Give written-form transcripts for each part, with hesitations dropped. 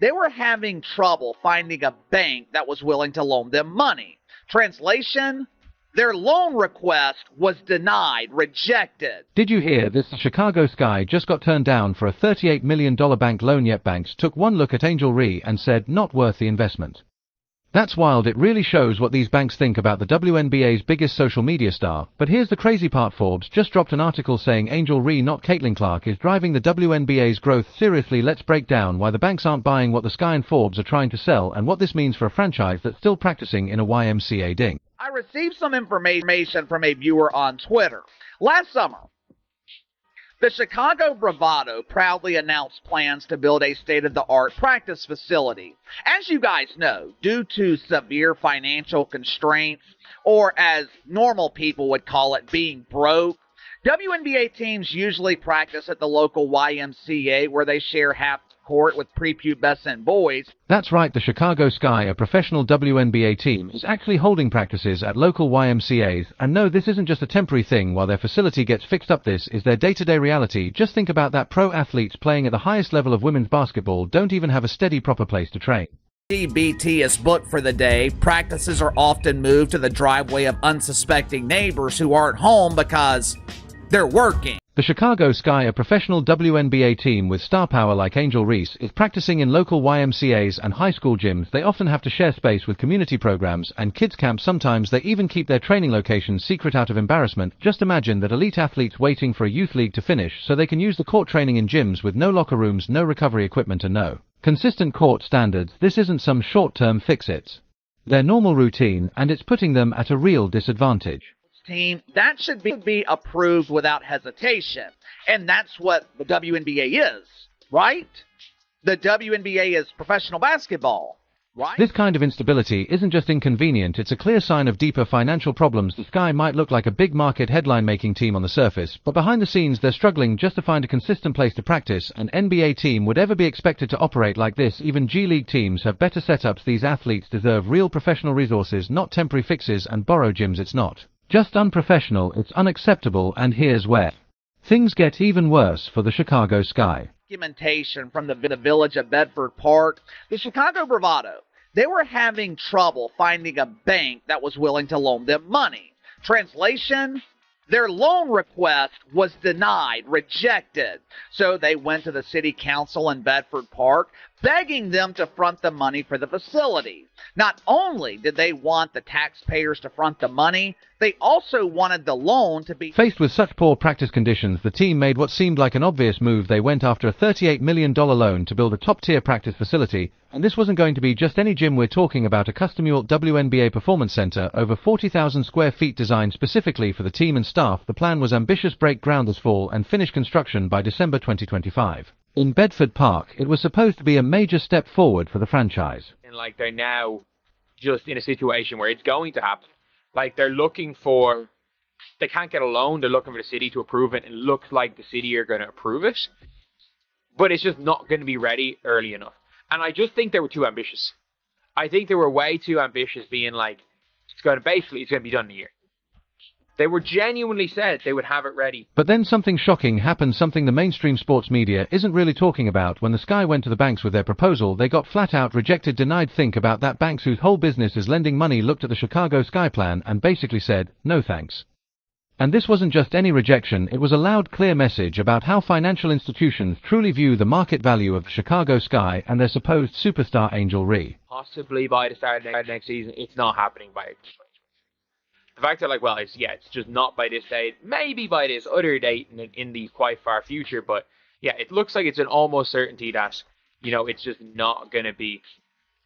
they were having trouble finding a bank that was willing to loan them money. Translation, their loan request was denied, rejected. Did you hear this? Chicago Sky just got turned down for a $38 million bank loan, yet banks took one look at Angel Reese and said not worth the investment. That's wild. It really shows what these banks think about the WNBA's biggest social media star. But here's the crazy part. Forbes just dropped an article saying Angel Reese, not Caitlin Clark, is driving the WNBA's growth. Seriously, let's break down why the banks aren't buying what the Sky and Forbes are trying to sell and what this means for a franchise that's still practicing in a YMCA ding. I received some information from a viewer on Twitter. Last summer, the Chicago Bravado proudly announced plans to build a state-of-the-art practice facility. As you guys know, due to severe financial constraints, or as normal people would call it, being broke, WNBA teams usually practice at the local YMCA where they share half court with prepubescent boys. That's right, the Chicago Sky, a professional WNBA team, is actually holding practices at local YMCAs, and no, this isn't just a temporary thing while their facility gets fixed up. This is their day-to-day reality. Just think about that. Pro athletes playing at the highest level of women's basketball don't even have a steady, proper place to train. BT is booked for the day. Practices are often moved to the driveway of unsuspecting neighbors who aren't home because they're working. The Chicago Sky, a professional WNBA team with star power like Angel Reese, is practicing in local YMCAs and high school gyms. They often have to share space with community programs and kids camps. Sometimes they even keep their training locations secret out of embarrassment. Just imagine that elite athletes waiting for a youth league to finish so they can use the court training in gyms with no locker rooms, no recovery equipment, and no consistent court standards. This isn't some short-term fix-its. Their normal routine, and it's putting them at a real disadvantage. Team, that should be approved without hesitation. And that's what the WNBA is, right? The WNBA is professional basketball, right? This kind of instability isn't just inconvenient, it's a clear sign of deeper financial problems. The Sky might look like a big market headline-making team on the surface, but behind the scenes they're struggling just to find a consistent place to practice. An NBA team would ever be expected to operate like this. Even G League teams have better setups. These athletes deserve real professional resources, not temporary fixes and borrow gyms. It's not just unprofessional, it's unacceptable, and here's where things get even worse for the Chicago Sky. Documentation from the village of Bedford Park, the Chicago Bravado, they were having trouble finding a bank that was willing to loan them money. Translation, their loan request was denied, rejected. So they went to the city council in Bedford Park, begging them to front the money for the facility. Not only did they want the taxpayers to front the money, they also wanted the loan to be... Faced with such poor practice conditions, the team made what seemed like an obvious move. They went after a $38 million loan to build a top-tier practice facility, and this wasn't going to be just any gym. We're talking about a custom-built WNBA performance center, over 40,000 square feet, designed specifically for the team and staff. The plan was ambitious: break ground this fall and finish construction by December 2025. In Bedford Park, it was supposed to be a major step forward for the franchise. And like, they're now just in a situation where it's going to happen. Like, they're looking for, they can't get a loan, they're looking for the city to approve it, and it looks like the city are going to approve it. But it's just not going to be ready early enough. And I just think they were too ambitious. I think they were way too ambitious, being like, it's going to be done in a year. They were genuinely said they would have it ready. But then something shocking happened, something the mainstream sports media isn't really talking about. When the Sky went to the banks with their proposal, they got flat out rejected, denied. Think about that. Banks whose whole business is lending money looked at the Chicago Sky plan and basically said, no thanks. And this wasn't just any rejection, it was a loud, clear message about how financial institutions truly view the market value of the Chicago Sky and their supposed superstar Angel Reese. Possibly by the start of next season. It's not happening by it. The fact that, like, well, it's just not by this date, maybe by this other date in the quite far future, but yeah, it looks like it's an almost certainty that, you know, it's just not going to be,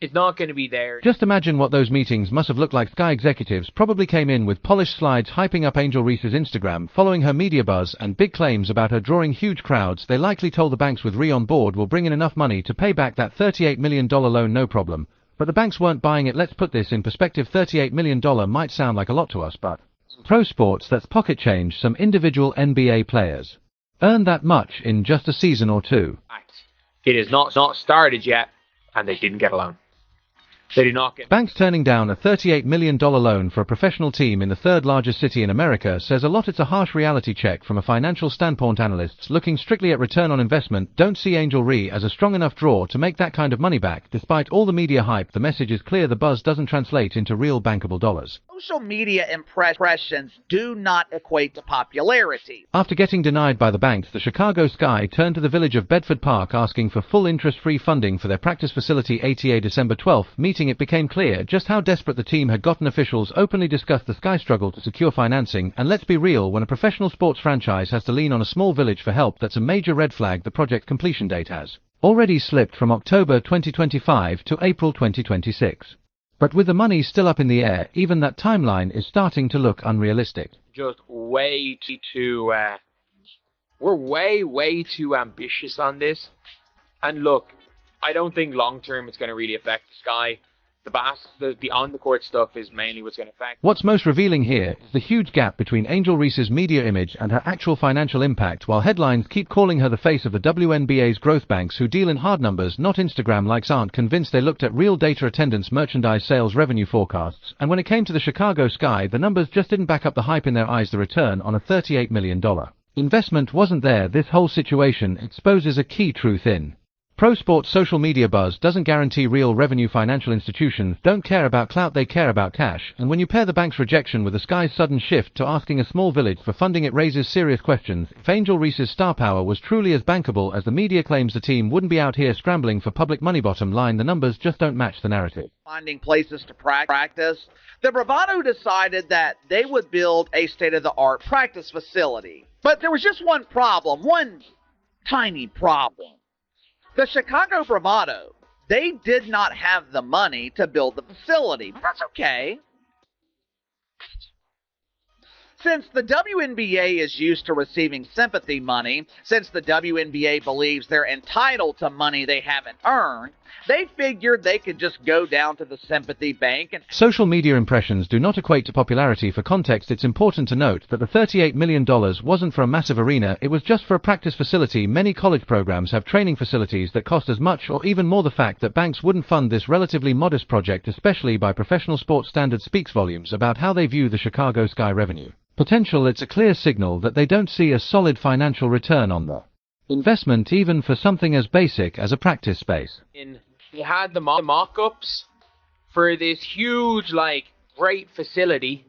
it's not going to be there. Just imagine what those meetings must have looked like. Sky executives probably came in with polished slides hyping up Angel Reese's Instagram, following her media buzz and big claims about her drawing huge crowds. They likely told the banks with Reese on board, we'll bring in enough money to pay back that $38 million loan, no problem. But the banks weren't buying it. Let's put this in perspective. $38 million might sound like a lot to us, but in pro sports, that's pocket change. Some individual NBA players earn that much in just a season or two. It is not started yet, and they didn't get a loan. They do not get. Banks turning down a $38 million loan for a professional team in the third largest city in America says a lot. It's a harsh reality check from a financial standpoint. Analysts looking strictly at return on investment don't see Angel Reese as a strong enough draw to make that kind of money back. Despite all the media hype, the message is clear: the buzz doesn't translate into real bankable dollars. Social media impressions do not equate to popularity. After getting denied by the banks, the Chicago Sky turned to the village of Bedford Park asking for full interest-free funding for their practice facility. ATA December 12th meeting, it became clear just how desperate the team had gotten. Officials openly discussed the Sky struggle to secure financing, and let's be real, when a professional sports franchise has to lean on a small village for help, that's a major red flag. The project completion date has already slipped from October 2025 to April 2026. But with the money still up in the air, even that timeline is starting to look unrealistic. Just way too, we're way too ambitious on this. And look, I don't think long term it's going to really affect the Sky. The on-the-court stuff is mainly what's going to affect. What's most revealing here is the huge gap between Angel Reese's media image and her actual financial impact. While headlines keep calling her the face of the WNBA's growth, banks who deal in hard numbers, not Instagram likes, aren't convinced. They looked at real data: attendance, merchandise sales, revenue forecasts, and when it came to the Chicago Sky, the numbers just didn't back up the hype in their eyes. The return on a $38 million investment wasn't there. This whole situation exposes a key truth in pro sports: social media buzz doesn't guarantee real revenue. Financial institutions don't care about clout, they care about cash. And when you pair the bank's rejection with the Sky's sudden shift to asking a small village for funding, it raises serious questions. If Angel Reese's star power was truly as bankable as the media claims, the team wouldn't be out here scrambling for public money. Bottom line, the numbers just don't match the narrative. Finding places to practice, the Bravado decided that they would build a state-of-the-art practice facility. But there was just one problem, one tiny problem. The Chicago Bravado, they did not have the money to build the facility. But that's okay. Since the WNBA is used to receiving sympathy money, since the WNBA believes they're entitled to money they haven't earned, they figured they could just go down to the sympathy bank and... Social media impressions do not equate to popularity. For context, it's important to note that the $38 million wasn't for a massive arena, it was just for a practice facility. Many college programs have training facilities that cost as much or even more. The fact that banks wouldn't fund this relatively modest project, especially by professional sports standards, speaks volumes about how they view the Chicago Sky revenue potential. It's a clear signal that they don't see a solid financial return on the investment, even for something as basic as a practice space. They had the mock-ups for this huge, great facility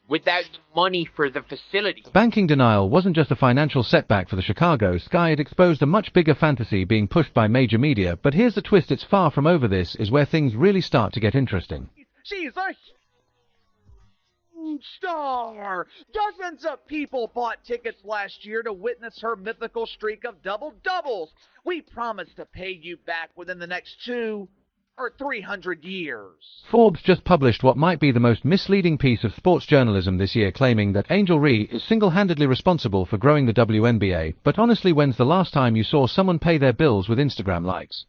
without money for the facility. Banking denial wasn't just a financial setback for the Chicago Sky, it exposed a much bigger fantasy being pushed by major media. But here's the twist: it's far from over. This is where things really start to get interesting. She's a star! Dozens of people bought tickets last year to witness her mythical streak of double-doubles. We promise to pay you back within the next 200 or 300 years. Forbes just published what might be the most misleading piece of sports journalism this year, claiming that Angel Reese is single-handedly responsible for growing the WNBA. But honestly, when's the last time you saw someone pay their bills with Instagram likes?